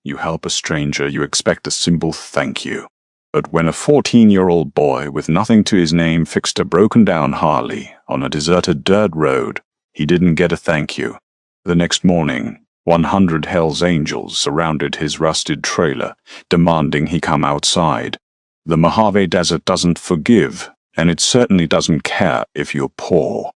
You help a stranger, you expect a simple thank you. But when a 14-year-old boy with nothing to his name fixed a broken-down Harley on a deserted dirt road, he didn't get a thank you. The next morning, 100 Hells Angels surrounded his rusted trailer, demanding he come outside. The Mojave Desert doesn't forgive, and it certainly doesn't care if you're poor.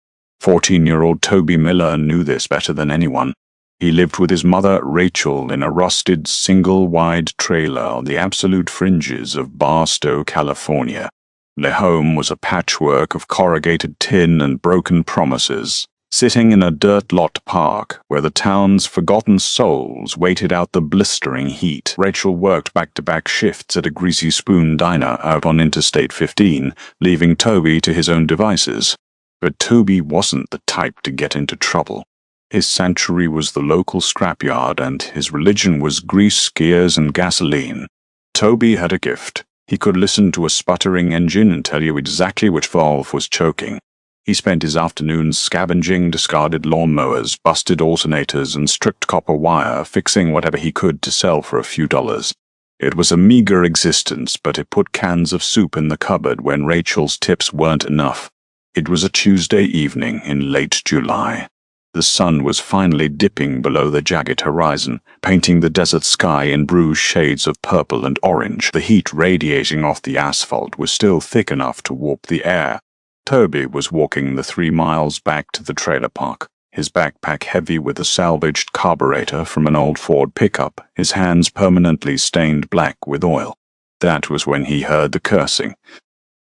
14-year-old Toby Miller knew this better than anyone. He lived with his mother, Rachel, in a rusted, single-wide trailer on the absolute fringes of Barstow, California. Their home was a patchwork of corrugated tin and broken promises, sitting in a dirt-lot park where the town's forgotten souls waited out the blistering heat. Rachel worked back-to-back shifts at a Greasy Spoon diner out on Interstate 15, leaving Toby to his own devices. But Toby wasn't the type to get into trouble. His sanctuary was the local scrapyard, and his religion was grease, gears, and gasoline. Toby had a gift. He could listen to a sputtering engine and tell you exactly which valve was choking. He spent his afternoons scavenging discarded lawnmowers, busted alternators, and stripped copper wire, fixing whatever he could to sell for a few dollars. It was a meager existence, but it put cans of soup in the cupboard when Rachel's tips weren't enough. It was a Tuesday evening in late July. The sun was finally dipping below the jagged horizon, painting the desert sky in bruised shades of purple and orange. The heat radiating off the asphalt was still thick enough to warp the air. Toby was walking the 3 miles back to the trailer park, his backpack heavy with a salvaged carburetor from an old Ford pickup, his hands permanently stained black with oil. That was when he heard the cursing.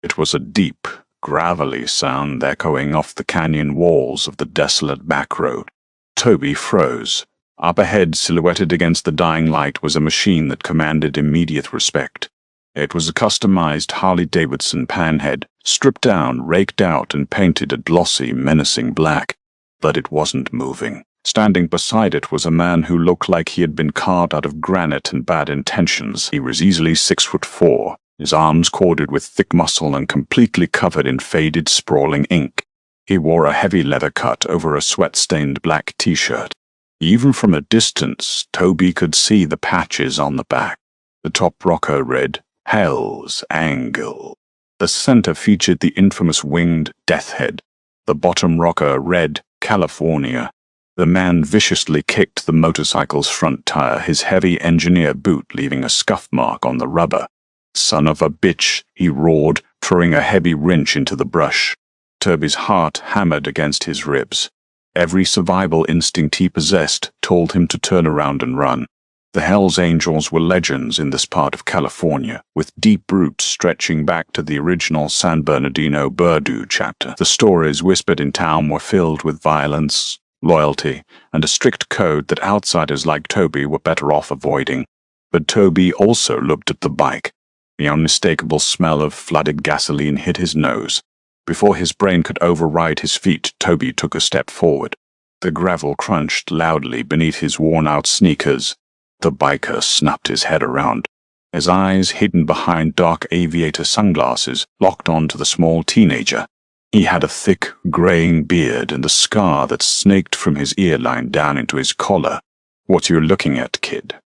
It was a deep, gravelly sound echoing off the canyon walls of the desolate back road. Toby froze. Up ahead, silhouetted against the dying light, was a machine that commanded immediate respect. It was a customized Harley-Davidson Panhead, stripped down, raked out, and painted a glossy, menacing black. But it wasn't moving. Standing beside it was a man who looked like he had been carved out of granite and bad intentions. He was easily 6'4", his arms corded with thick muscle and completely covered in faded, sprawling ink. He wore a heavy leather cut over a sweat-stained black t-shirt. Even from a distance, Toby could see the patches on the back. The top rocker read, Hell's Angel. The center featured the infamous winged Death Head. The bottom rocker read, California. The man viciously kicked the motorcycle's front tire, his heavy engineer boot leaving a scuff mark on the rubber. Son of a bitch, he roared, throwing a heavy wrench into the brush. Toby's heart hammered against his ribs. Every survival instinct he possessed told him to turn around and run. The Hells Angels were legends in this part of California, with deep roots stretching back to the original San Bernardino Burdu chapter. The stories whispered in town were filled with violence, loyalty, and a strict code that outsiders like Toby were better off avoiding. But Toby also looked at the bike. The unmistakable smell of flooded gasoline hit his nose. Before his brain could override his feet, Toby took a step forward. The gravel crunched loudly beneath his worn-out sneakers. The biker snapped his head around. His eyes, hidden behind dark aviator sunglasses, locked onto the small teenager. He had a thick, graying beard and a scar that snaked from his earline down into his collar. "What you looking at, kid?"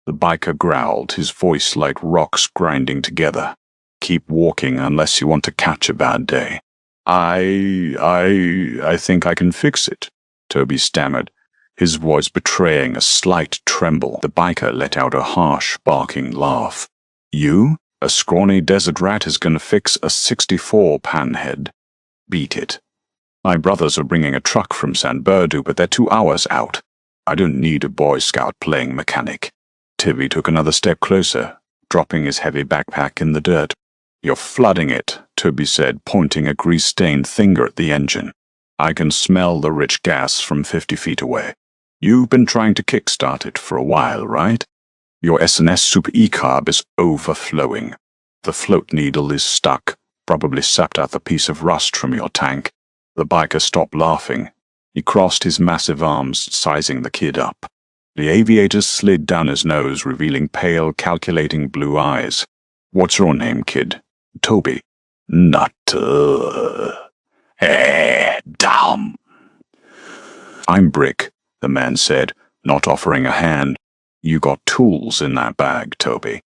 The biker growled, his voice like rocks grinding together. "Keep walking unless you want to catch a bad day." I think I can fix it," Toby stammered, his voice betraying a slight tremble. The biker let out a harsh, barking laugh. "You? A scrawny desert rat is gonna fix a 64 Panhead? Beat it. My brothers are bringing a truck from San Burdu, but they're 2 hours out. I don't need a Boy Scout playing mechanic." Toby took another step closer, dropping his heavy backpack in the dirt. "You're flooding it," Toby said, pointing a grease-stained finger at the engine. "I can smell the rich gas from 50 feet away. You've been trying to kickstart it for a while, right? Your S&S Super E-carb is overflowing. The float needle is stuck, probably sapped out the piece of rust from your tank." The biker stopped laughing. He crossed his massive arms, sizing the kid up. The aviators slid down his nose, revealing pale, calculating blue eyes. "What's your name, kid?" "Toby." "Nutter. Dumb." "I'm Brick," the man said, not offering a hand. You got tools in that bag, Toby.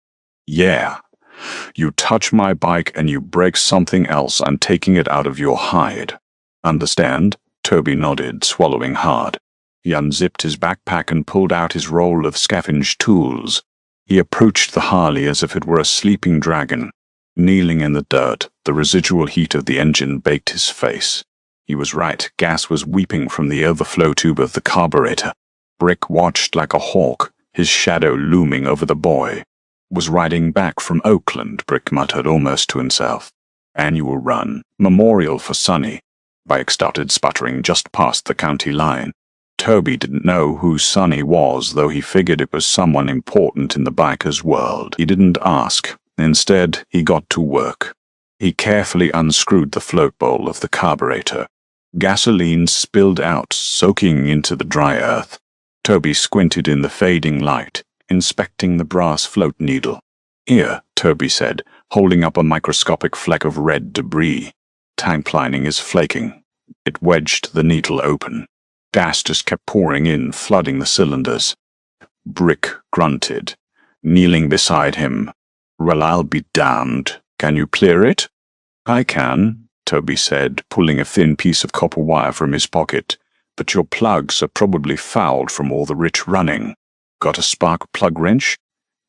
Yeah. You touch my bike and you break something else, I'm taking it out of your hide. Understand? Toby nodded, swallowing hard. He unzipped his backpack and pulled out his roll of scavenged tools. He approached the Harley as if it were a sleeping dragon. Kneeling in the dirt, the residual heat of the engine baked his face. He was right, gas was weeping from the overflow tube of the carburetor. Brick watched like a hawk, his shadow looming over the boy. Was riding back from Oakland, Brick muttered almost to himself. Annual run, memorial for Sonny. Bike started sputtering just past the county line. Toby didn't know who Sonny was, though he figured it was someone important in the biker's world. He didn't ask. Instead, he got to work. He carefully unscrewed the float bowl of the carburetor. Gasoline spilled out, soaking into the dry earth. Toby squinted in the fading light, inspecting the brass float needle. Here, Toby said, holding up a microscopic fleck of red debris. Tank lining is flaking. It wedged the needle open. Gas just kept pouring in, flooding the cylinders. Brick grunted, kneeling beside him. Well, I'll be damned. Can you clear it? I can, Toby said, pulling a thin piece of copper wire from his pocket. But your plugs are probably fouled from all the rich running. Got a spark plug wrench?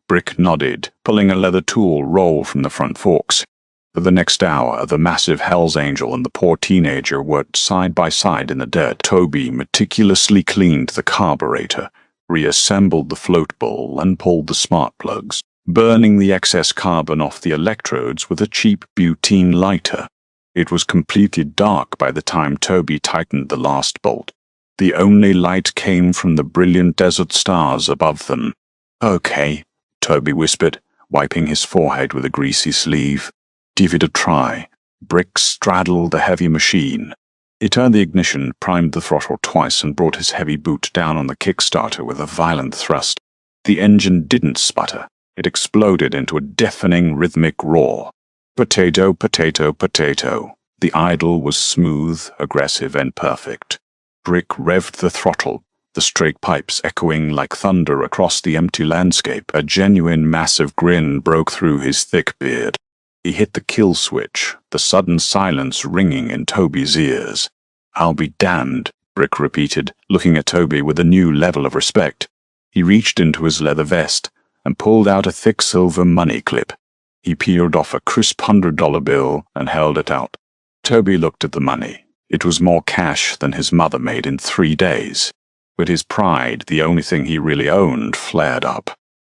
Brick nodded, pulling a leather tool roll from the front forks. For the next hour, the massive Hell's Angel and the poor teenager worked side by side in the dirt. Toby meticulously cleaned the carburetor, reassembled the float bowl, and pulled the smart plugs, burning the excess carbon off the electrodes with a cheap butane lighter. It was completely dark by the time Toby tightened the last bolt. The only light came from the brilliant desert stars above them. Okay, Toby whispered, wiping his forehead with a greasy sleeve. Give it a try. Brick straddled the heavy machine. He turned the ignition, primed the throttle twice, and brought his heavy boot down on the kickstarter with a violent thrust. The engine didn't sputter. It exploded into a deafening rhythmic roar. Potato, potato, potato. The idle was smooth, aggressive, and perfect. Brick revved the throttle, the straight pipes echoing like thunder across the empty landscape. A genuine massive grin broke through his thick beard. He hit the kill switch, the sudden silence ringing in Toby's ears. I'll be damned, Brick repeated, looking at Toby with a new level of respect. He reached into his leather vest and pulled out a thick silver money clip. He peeled off a crisp $100 bill and held it out. Toby looked at the money. It was more cash than his mother made in 3 days. But his pride, the only thing he really owned, flared up.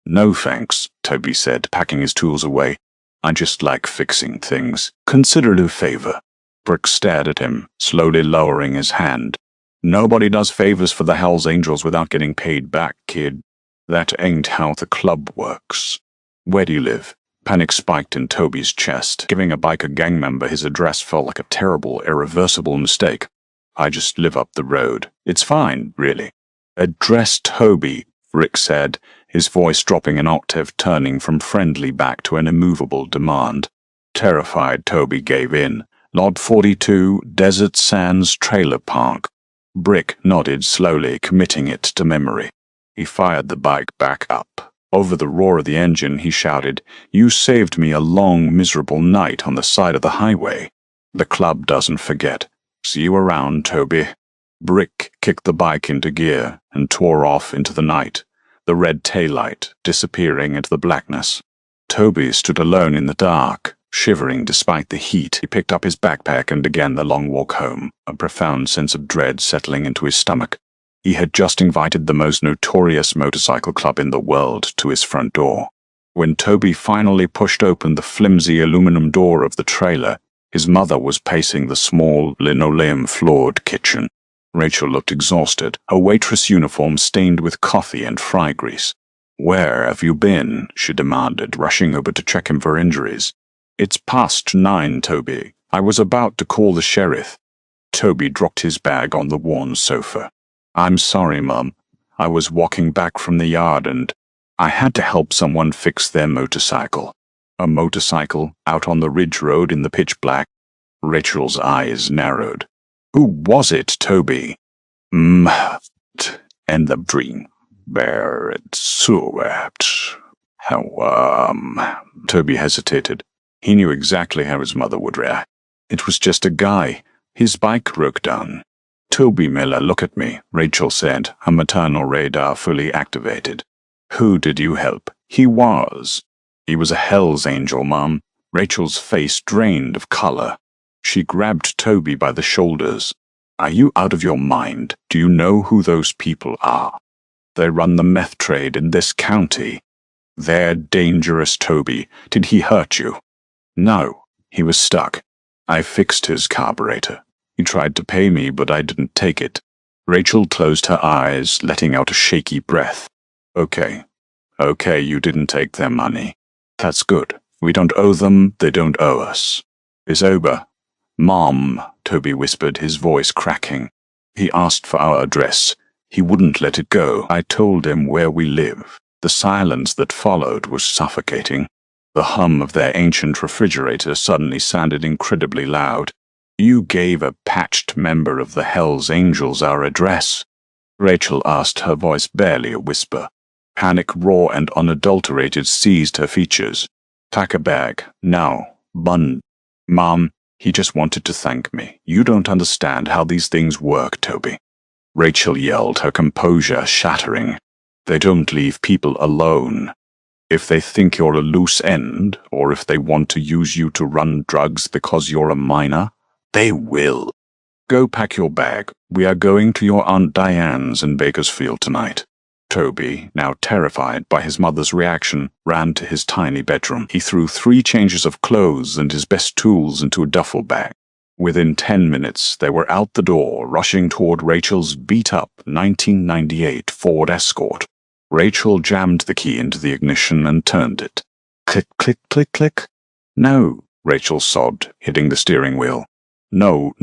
No thanks, Toby said, packing his tools away. I just like fixing things. Consider it a favor. Brick stared at him, slowly lowering his hand. Nobody does favors for the Hells Angels without getting paid back, kid. That ain't how the club works. Where do you live? Panic spiked in Toby's chest. Giving a biker gang member his address felt like a terrible, irreversible mistake. I just live up the road. It's fine, really. Address Toby, Brick said, his voice dropping an octave, turning from friendly back to an immovable demand. Terrified, Toby gave in. Lot 42, Desert Sands Trailer Park. Brick nodded slowly, committing it to memory. He fired the bike back up. Over the roar of the engine, he shouted, You saved me a long, miserable night on the side of the highway. The club doesn't forget. See you around, Toby. Brick kicked the bike into gear and tore off into the night, the red taillight disappearing into the blackness. Toby stood alone in the dark, shivering despite the heat. He picked up his backpack and began the long walk home, a profound sense of dread settling into his stomach. He had just invited the most notorious motorcycle club in the world to his front door. When Toby finally pushed open the flimsy aluminum door of the trailer, his mother was pacing the small, linoleum-floored kitchen. Rachel looked exhausted, her waitress uniform stained with coffee and fry grease. Where have you been? She demanded, rushing over to check him for injuries. It's past 9, Toby. I was about to call the sheriff. Toby dropped his bag on the worn sofa. I'm sorry, Mum. I was walking back from the yard and I had to help someone fix their motorcycle. A motorcycle out on the ridge road in the pitch black. Rachel's eyes narrowed. Who was it, Toby? End the dream. Bear it swept. How, Toby hesitated. He knew exactly how his mother would react. It was just a guy. His bike broke down. Toby Miller, look at me, Rachel said, her maternal radar fully activated. Who did you help? He was a Hell's Angel, Mom. Rachel's face drained of color. She grabbed Toby by the shoulders. Are you out of your mind? Do you know who those people are? They run the meth trade in this county. They're dangerous, Toby. Did he hurt you? No, he was stuck. I fixed his carburetor. He tried to pay me, but I didn't take it. Rachel closed her eyes, letting out a shaky breath. Okay, you didn't take their money. That's good. We don't owe them, they don't owe us. It's over. Mom, Toby whispered, his voice cracking. He asked for our address. He wouldn't let it go. I told him where we live. The silence that followed was suffocating. The hum of their ancient refrigerator suddenly sounded incredibly loud. You gave a patched member of the Hells Angels our address? Rachel asked, her voice barely a whisper. Panic, raw and unadulterated, seized her features. Pack a bag. Now. Bun. Mom, he just wanted to thank me. You don't understand how these things work, Toby. Rachel yelled, her composure shattering. They don't leave people alone. If they think you're a loose end, or if they want to use you to run drugs because you're a minor, they will. Go pack your bag. We are going to your Aunt Diane's in Bakersfield tonight. Toby, now terrified by his mother's reaction, ran to his tiny bedroom. He threw 3 changes of clothes and his best tools into a duffel bag. Within 10 minutes, they were out the door, rushing toward Rachel's beat-up 1998 Ford Escort. Rachel jammed the key into the ignition and turned it. Click, click, click, click. No, Rachel sobbed, hitting the steering wheel. No,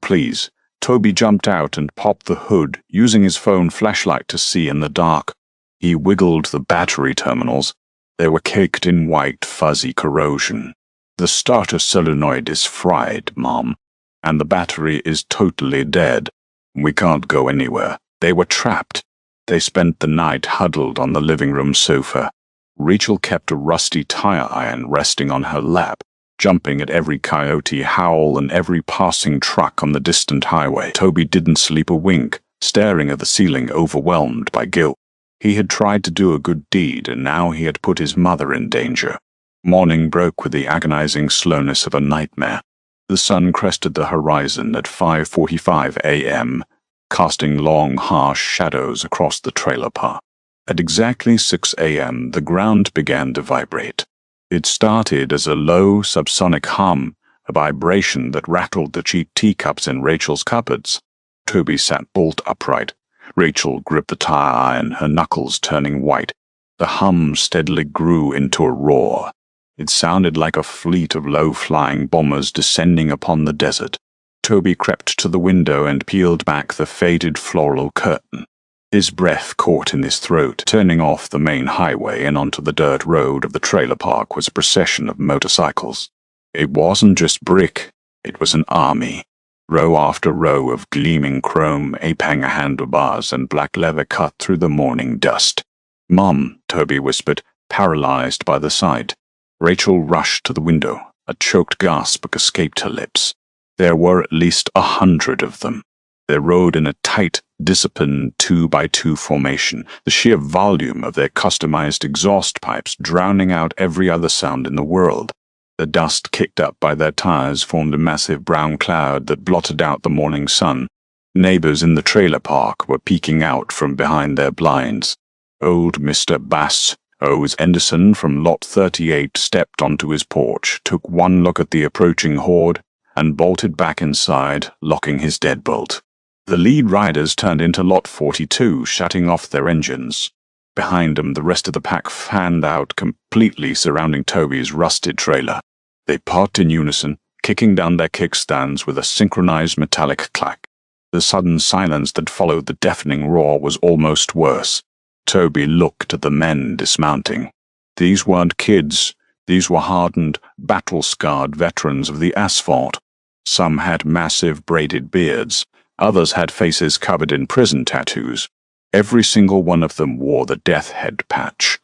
please. Toby jumped out and popped the hood, using his phone flashlight to see in the dark. He wiggled the battery terminals. They were caked in white, fuzzy corrosion. The starter solenoid is fried, Mom, and the battery is totally dead. We can't go anywhere. They were trapped. They spent the night huddled on the living room sofa. Rachel kept a rusty tire iron resting on her lap, jumping at every coyote howl and every passing truck on the distant highway. Toby didn't sleep a wink, staring at the ceiling, overwhelmed by guilt. He had tried to do a good deed, and now he had put his mother in danger. Morning broke with the agonizing slowness of a nightmare. The sun crested the horizon at 5:45 a.m., casting long, harsh shadows across the trailer park. At exactly 6 a.m., the ground began to vibrate. It started as a low, subsonic hum, a vibration that rattled the cheap teacups in Rachel's cupboards. Toby sat bolt upright. Rachel gripped the tire iron, her knuckles turning white. The hum steadily grew into a roar. It sounded like a fleet of low-flying bombers descending upon the desert. Toby crept to the window and peeled back the faded floral curtain. His breath caught in his throat. Turning off the main highway and onto the dirt road of the trailer park was a procession of motorcycles. It wasn't just brick, it was an army. Row after row of gleaming chrome ape-hanger handlebars and black leather cut through the morning dust. Mom, Toby whispered, paralyzed by the sight. Rachel rushed to the window. A choked gasp escaped her lips. There were at least 100 of them. They rode in a tight, disciplined 2x2 formation, the sheer volume of their customized exhaust pipes drowning out every other sound in the world. The dust kicked up by their tires formed a massive brown cloud that blotted out the morning sun. Neighbors in the trailer park were peeking out from behind their blinds. Old Mr. Bass Owes Anderson from Lot 38 stepped onto his porch, took one look at the approaching horde, and bolted back inside, locking his deadbolt. The lead riders turned into Lot 42, shutting off their engines. Behind them, the rest of the pack fanned out completely, surrounding Toby's rusted trailer. They parked in unison, kicking down their kickstands with a synchronized metallic clack. The sudden silence that followed the deafening roar was almost worse. Toby looked at the men dismounting. These weren't kids. These were hardened, battle-scarred veterans of the asphalt. Some had massive braided beards. Others had faces covered in prison tattoos. Every single one of them wore the death head patch.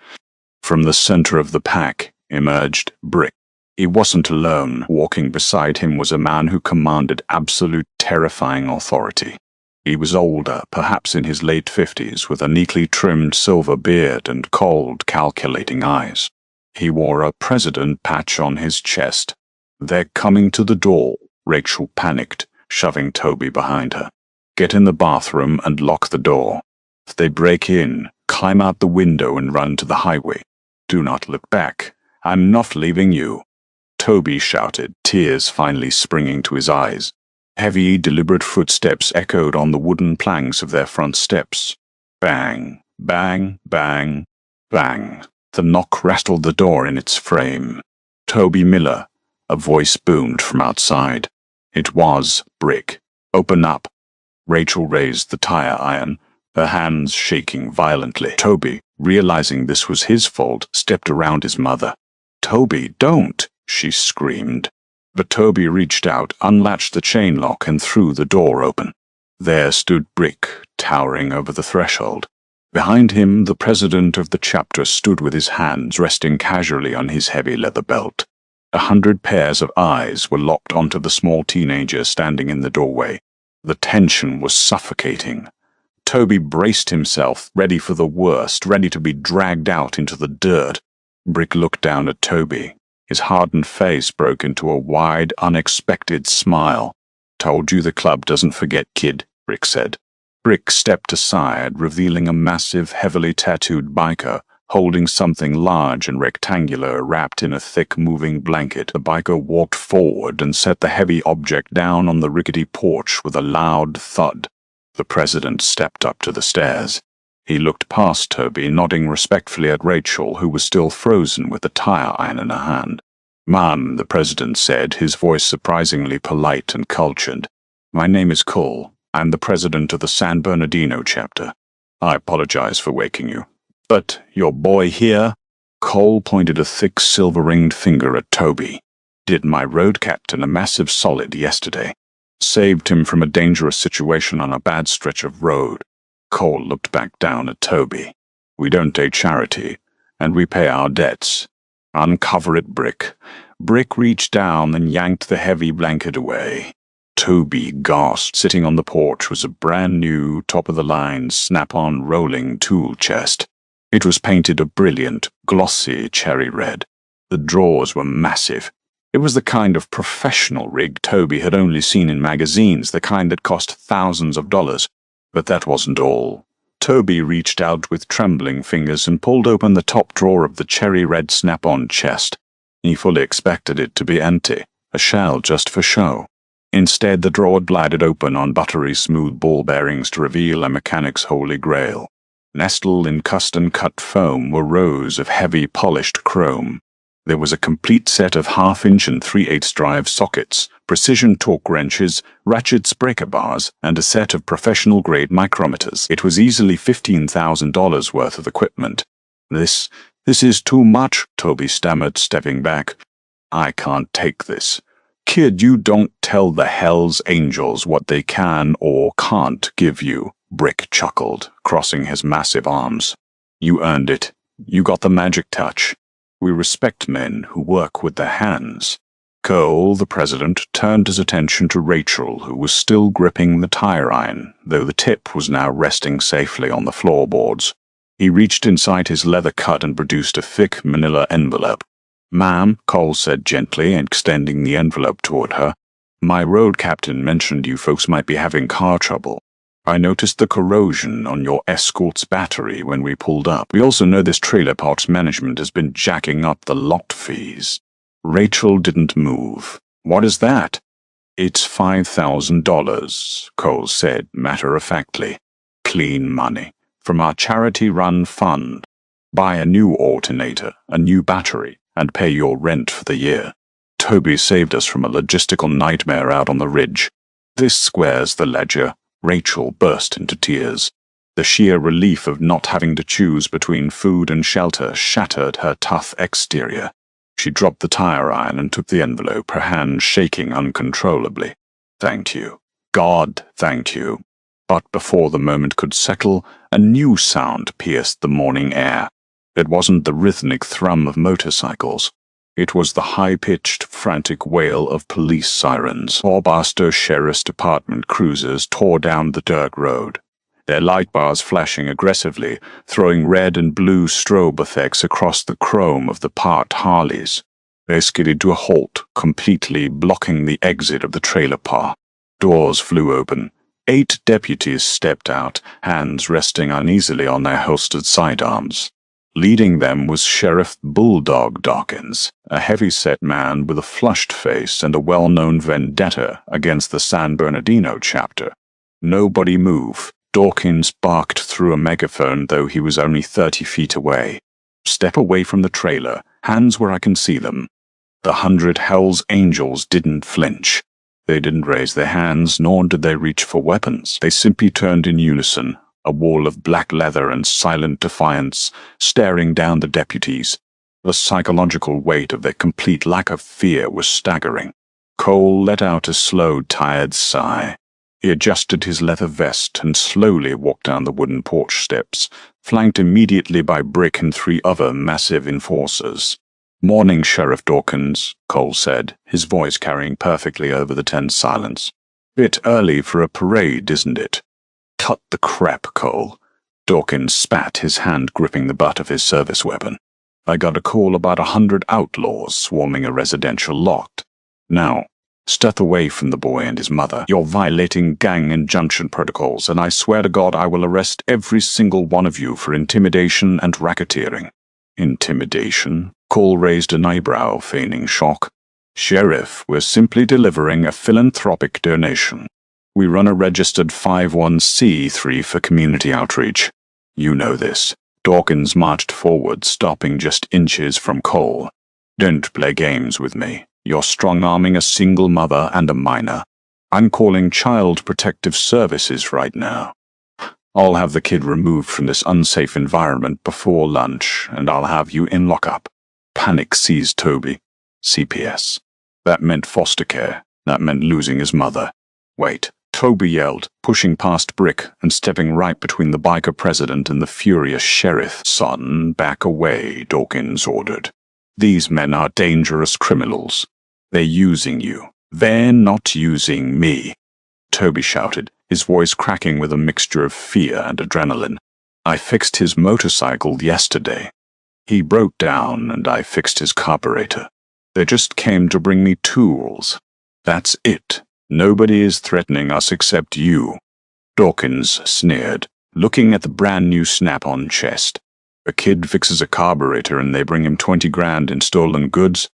From the center of the pack emerged Brick. He wasn't alone. Walking beside him was a man who commanded absolute terrifying authority. He was older, perhaps in his late 50s, with a neatly trimmed silver beard and cold, calculating eyes. He wore a president patch on his chest. "They're coming to the door," Rachel panicked, shoving Toby behind her. "Get in the bathroom and lock the door. If they break in, climb out the window and run to the highway. Do not look back. I'm not leaving you." Toby shouted, tears finally springing to his eyes. Heavy, deliberate footsteps echoed on the wooden planks of their front steps. Bang, bang, bang, bang. The knock rattled the door in its frame. "Toby Miller," a voice boomed from outside. It was Brick. "Open up." Rachel raised the tire iron, her hands shaking violently. Toby, realizing this was his fault, stepped around his mother. "Toby, don't!" she screamed. But Toby reached out, unlatched the chain lock, and threw the door open. There stood Brick, towering over the threshold. Behind him, the president of the chapter stood with his hands resting casually on his heavy leather belt. 100 pairs of eyes were locked onto the small teenager standing in the doorway. The tension was suffocating. Toby braced himself, ready for the worst, ready to be dragged out into the dirt. Brick looked down at Toby. His hardened face broke into a wide, unexpected smile. "Told you the club doesn't forget, kid," Brick said. Brick stepped aside, revealing a massive, heavily tattooed biker, holding something large and rectangular wrapped in a thick, moving blanket. The biker walked forward and set the heavy object down on the rickety porch with a loud thud. The president stepped up to the stairs. He looked past Toby, nodding respectfully at Rachel, who was still frozen with the tire iron in her hand. "Ma'am," the president said, his voice surprisingly polite and cultured. "My name is Cole. I'm the president of the San Bernardino chapter. I apologize for waking you. But your boy here," Cole pointed a thick silver-ringed finger at Toby, "did my road captain a massive solid yesterday. Saved him from a dangerous situation on a bad stretch of road." Cole looked back down at Toby. "We don't take charity, and we pay our debts. Uncover it, Brick." Brick reached down and yanked the heavy blanket away. Toby gasped. Sitting on the porch was a brand-new, top-of-the-line, snap-on rolling tool chest. It was painted a brilliant, glossy cherry red. The drawers were massive. It was the kind of professional rig Toby had only seen in magazines, the kind that cost thousands of dollars. But that wasn't all. Toby reached out with trembling fingers and pulled open the top drawer of the cherry-red snap-on chest. He fully expected it to be empty, a shell just for show. Instead, the drawer glided open on buttery smooth ball bearings to reveal a mechanic's holy grail. Nestled in custom-cut foam were rows of heavy polished chrome. There was a complete set of 1/2-inch and 3/8 drive sockets, precision torque wrenches, ratchets, breaker bars, and a set of professional-grade micrometers. It was easily $15,000 worth of equipment. This is too much," Toby stammered, stepping back. "I can't take this." "Kid, you don't tell the Hells Angels what they can or can't give you," Brick chuckled, crossing his massive arms. "You earned it. You got the magic touch. We respect men who work with their hands." Cole, the president, turned his attention to Rachel, who was still gripping the tire iron, though the tip was now resting safely on the floorboards. He reached inside his leather cut and produced a thick manila envelope. "Ma'am," Cole said gently, extending the envelope toward her, "my road captain mentioned you folks might be having car trouble. I noticed the corrosion on your Escort's battery when we pulled up. We also know this trailer parks management has been jacking up the lot fees." Rachel didn't move. "What is that?" "It's $5,000, Cole said matter-of-factly. "Clean money. From our charity-run fund. Buy a new alternator, a new battery, and pay your rent for the year. Toby saved us from a logistical nightmare out on the ridge. This squares the ledger." Rachel burst into tears. The sheer relief of not having to choose between food and shelter shattered her tough exterior. She dropped the tire iron and took the envelope, her hands shaking uncontrollably. "Thank you. God, thank you." But before the moment could settle, a new sound pierced the morning air. It wasn't the rhythmic thrum of motorcycles. It was the high-pitched, frantic wail of police sirens. Four Barstow Sheriff's Department cruisers tore down the dirt road, their light bars flashing aggressively, throwing red and blue strobe effects across the chrome of the parked Harleys. They skidded to a halt, completely blocking the exit of the trailer park. Doors flew open. 8 deputies stepped out, hands resting uneasily on their holstered sidearms. Leading them was Sheriff Bulldog Dawkins, a heavy-set man with a flushed face and a well-known vendetta against the San Bernardino chapter. Nobody move. Dawkins barked through a megaphone, though he was only 30 feet away. Step away from the trailer, hands where I can see them. The 100 Hell's Angels didn't flinch. They didn't raise their hands, nor did they reach for weapons. They simply turned in unison, a wall of black leather and silent defiance, staring down the deputies. The psychological weight of their complete lack of fear was staggering. Cole let out a slow, tired sigh. He adjusted his leather vest and slowly walked down the wooden porch steps, flanked immediately by Brick and 3 other massive enforcers. "Morning, Sheriff Dawkins," Cole said, his voice carrying perfectly over the tense silence. "Bit early for a parade, isn't it?" "Cut the crap, Cole." Dawkins spat, his hand gripping the butt of his service weapon. "I got a call about 100 outlaws swarming a residential lot. Now, step away from the boy and his mother. You're violating gang injunction protocols, and I swear to God I will arrest every single one of you for intimidation and racketeering." "Intimidation?" Cole raised an eyebrow, feigning shock. "Sheriff, we're simply delivering a philanthropic donation. We run a registered 501c3 for community outreach. You know this." Dawkins marched forward, stopping just inches from Cole. "Don't play games with me. You're strong-arming a single mother and a minor. I'm calling Child Protective Services right now. I'll have the kid removed from this unsafe environment before lunch, and I'll have you in lockup." Panic seized Toby. CPS. That meant foster care. That meant losing his mother. "Wait," Toby yelled, pushing past Brick and stepping right between the biker president and the furious sheriff. "Son, back away," Dawkins ordered. "These men are dangerous criminals. They're using you. They're not using me," Toby shouted, his voice cracking with a mixture of fear and adrenaline. "I fixed his motorcycle yesterday. He broke down and I fixed his carburetor. They just came to bring me tools. That's it. Nobody is threatening us except you." Dawkins sneered, looking at the brand-new Snap-on chest. "A kid fixes a carburetor and they bring him 20 grand in stolen goods?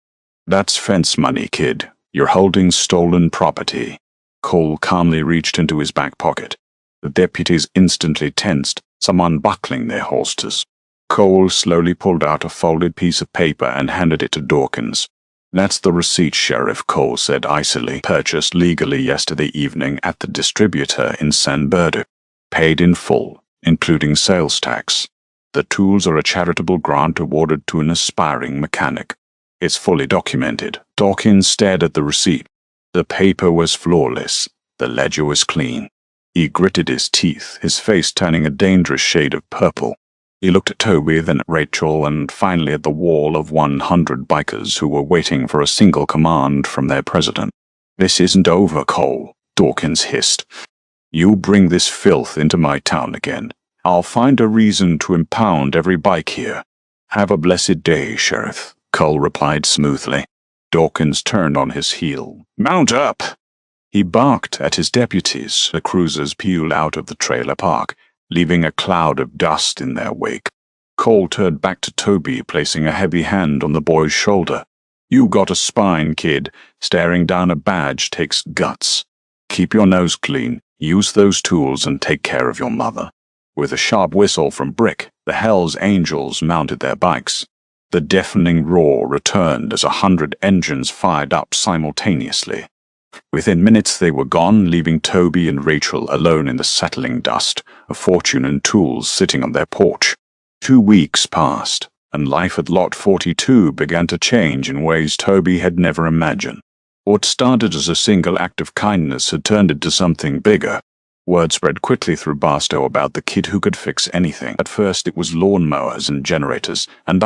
That's fence money, kid. You're holding stolen property." Cole calmly reached into his back pocket. The deputies instantly tensed, some unbuckling their holsters. Cole slowly pulled out a folded piece of paper and handed it to Dawkins. "That's the receipt, Sheriff," Cole said icily. "Purchased legally yesterday evening at the distributor in San Bernardino. Paid in full, including sales tax. The tools are a charitable grant awarded to an aspiring mechanic. It's fully documented." Dawkins stared at the receipt. The paper was flawless. The ledger was clean. He gritted his teeth, his face turning a dangerous shade of purple. He looked at Toby, then at Rachel, and finally at the wall of 100 bikers who were waiting for a single command from their president. "This isn't over, Cole," Dawkins hissed. "You bring this filth into my town again, I'll find a reason to impound every bike here." "Have a blessed day, Sheriff," Cole replied smoothly. Dawkins turned on his heel. "Mount up!" He barked at his deputies. The cruisers peeled out of the trailer park, leaving a cloud of dust in their wake. Cole turned back to Toby, placing a heavy hand on the boy's shoulder. "You got a spine, kid. Staring down a badge takes guts. Keep your nose clean, use those tools, and take care of your mother." With a sharp whistle from Brick, the Hell's Angels mounted their bikes. The deafening roar returned as 100 engines fired up simultaneously. Within minutes they were gone, leaving Toby and Rachel alone in the settling dust, a fortune in tools sitting on their porch. 2 weeks passed, and life at Lot 42 began to change in ways Toby had never imagined. What started as a single act of kindness had turned into something bigger. Word spread quickly through Barstow about the kid who could fix anything. At first it was lawnmowers and generators, and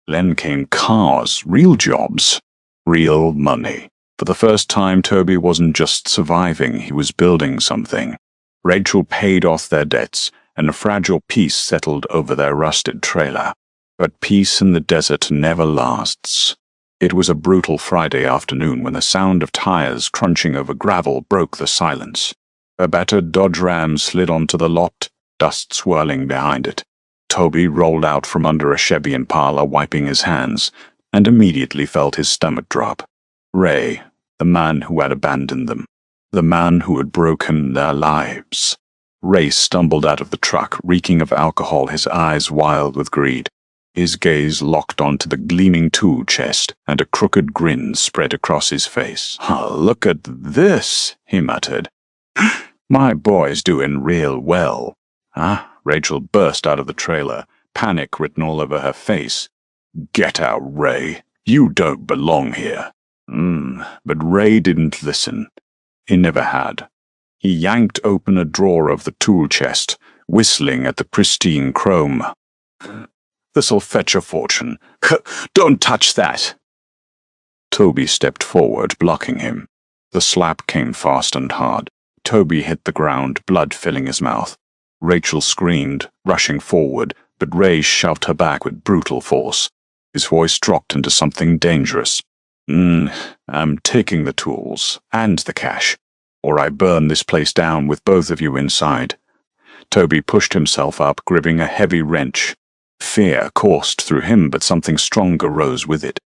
then came cars, real jobs, real money. For the first time, Toby wasn't just surviving, he was building something. Rachel paid off their debts, and a fragile peace settled over their rusted trailer. But peace in the desert never lasts. It was a brutal Friday afternoon when the sound of tires crunching over gravel broke the silence. A battered Dodge Ram slid onto the lot, dust swirling behind it. Toby rolled out from under a Chevy Impala, wiping his hands, and immediately felt his stomach drop. Ray, the man who had abandoned them. The man who had broken their lives. Ray stumbled out of the truck, reeking of alcohol, his eyes wild with greed. His gaze locked onto the gleaming tool chest, and a crooked grin spread across his face. "Look at this," he muttered. "My boy's doing real well." Rachel burst out of the trailer, panic written all over her face. "Get out, Ray. You don't belong here." But Ray didn't listen. He never had. He yanked open a drawer of the tool chest, whistling at the pristine chrome. "This'll fetch a fortune. Don't touch that!" Toby stepped forward, blocking him. The slap came fast and hard. Toby hit the ground, blood filling his mouth. Rachel screamed, rushing forward, but Ray shoved her back with brutal force. His voice dropped into something dangerous. "I'm taking the tools, and the cash, or I burn this place down with both of you inside." Toby pushed himself up, gripping a heavy wrench. Fear coursed through him, but something stronger rose with it.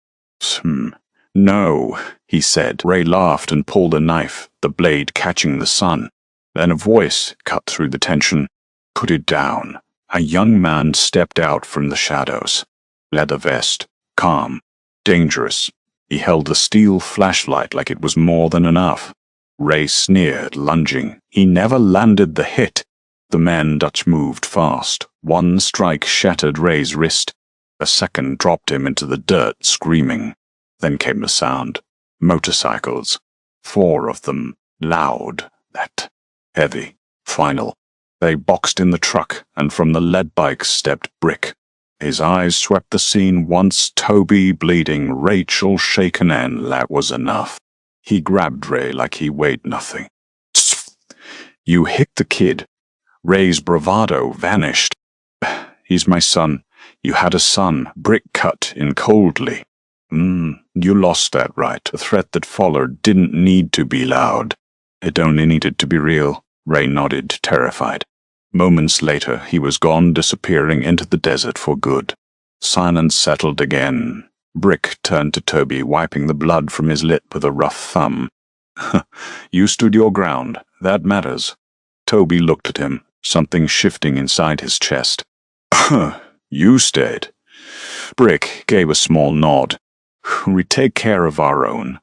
"No," he said. Ray laughed and pulled a knife, the blade catching the sun. Then a voice cut through the tension. "Put it down." A young man stepped out from the shadows. Leather vest, calm, dangerous. He held the steel flashlight like it was more than enough. Ray sneered, lunging. He never landed the hit. The man Dutch moved fast. One strike shattered Ray's wrist. A second dropped him into the dirt, screaming. Then came the sound. Motorcycles. 4 of them. Loud. That. Heavy. Final. They boxed in the truck, and from the lead bikes stepped Brick. His eyes swept the scene once, Toby bleeding, Rachel shaken, and that was enough. He grabbed Ray like he weighed nothing. "You hit the kid." Ray's bravado vanished. "He's my son. You had a son." Brick cut in coldly. You lost that right. The threat that followed didn't need to be loud. It only needed to be real. Ray nodded, terrified. Moments later, he was gone, disappearing into the desert for good. Silence settled again. Brick turned to Toby, wiping the blood from his lip with a rough thumb. "You stood your ground. That matters." Toby looked at him, something shifting inside his chest. "You stayed." Brick gave a small nod. "We take care of our own."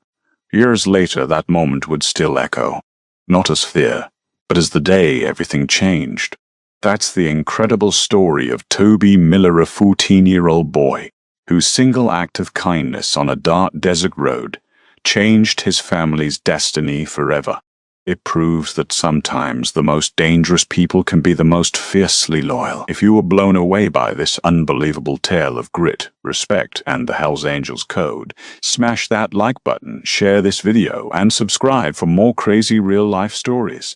Years later, that moment would still echo. Not as fear, but as the day everything changed. That's the incredible story of Toby Miller, a 14-year-old boy, whose single act of kindness on a dark desert road changed his family's destiny forever. It proves that sometimes the most dangerous people can be the most fiercely loyal. If you were blown away by this unbelievable tale of grit, respect, and the Hells Angels code, smash that like button, share this video, and subscribe for more crazy real-life stories.